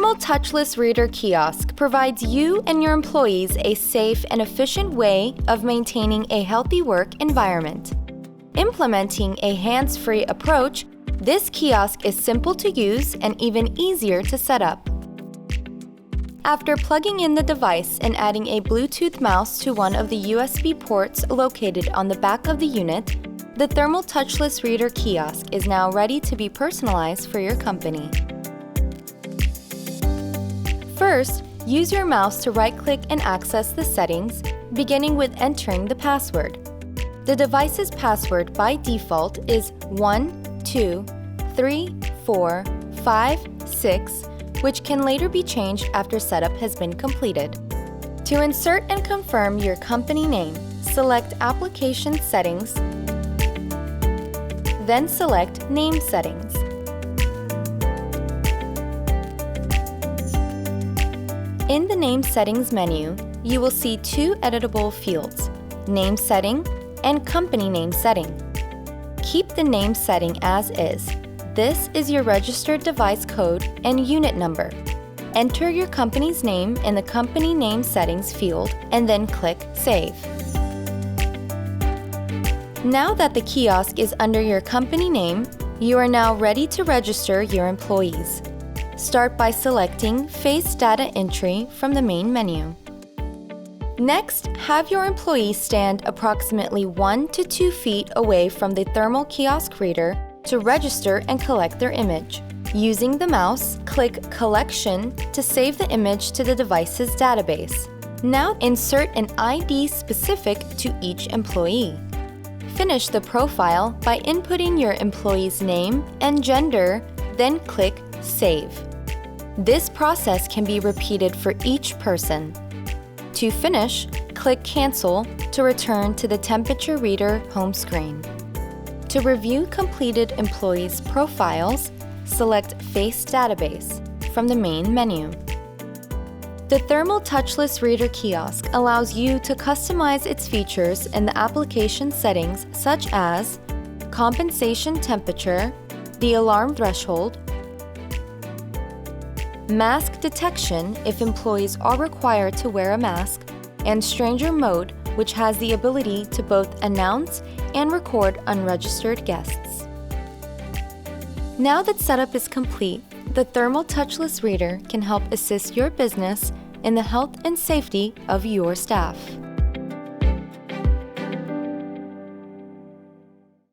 thermal touchless reader kiosk provides you and your employees a safe and efficient way of maintaining a healthy work environment. Implementing a hands-free approach, this kiosk is simple to use and even easier to set up. After plugging in the device and adding a Bluetooth mouse to one of the USB ports located on the back of the unit, the thermal touchless reader kiosk is now ready to be personalized for your company. First, use your mouse to right-click and access the settings, beginning with entering the password. The device's password by default is 1, 2, 3, 4, 5, 6, which can later be changed after setup has been completed. To insert and confirm your company name, select Application Settings, then select Name Settings. In the Name Settings menu, you will see two editable fields, Name Setting and Company Name Setting. Keep the name setting as is. This is your registered device code and unit number. Enter your company's name in the Company Name Settings field and then click Save. Now that the kiosk is under your company name, you are now ready to register your employees. Start by selecting Face Data Entry from the main menu. Next, have your employees stand approximately 1 to 2 feet away from the thermal kiosk reader to register and collect their image. Using the mouse, click Collection to save the image to the device's database. Now insert an ID specific to each employee. Finish the profile by inputting your employee's name and gender, then click Save. This process can be repeated for each person. To finish, click Cancel to return to the temperature reader home screen. To review completed employees' profiles, select Face Database from the main menu. The thermal touchless reader kiosk allows you to customize its features in the application settings such as compensation temperature, the alarm threshold, mask detection if employees are required to wear a mask, and stranger mode, which has the ability to both announce and record unregistered guests. Now that setup is complete, the thermal touchless reader can help assist your business in the health and safety of your staff.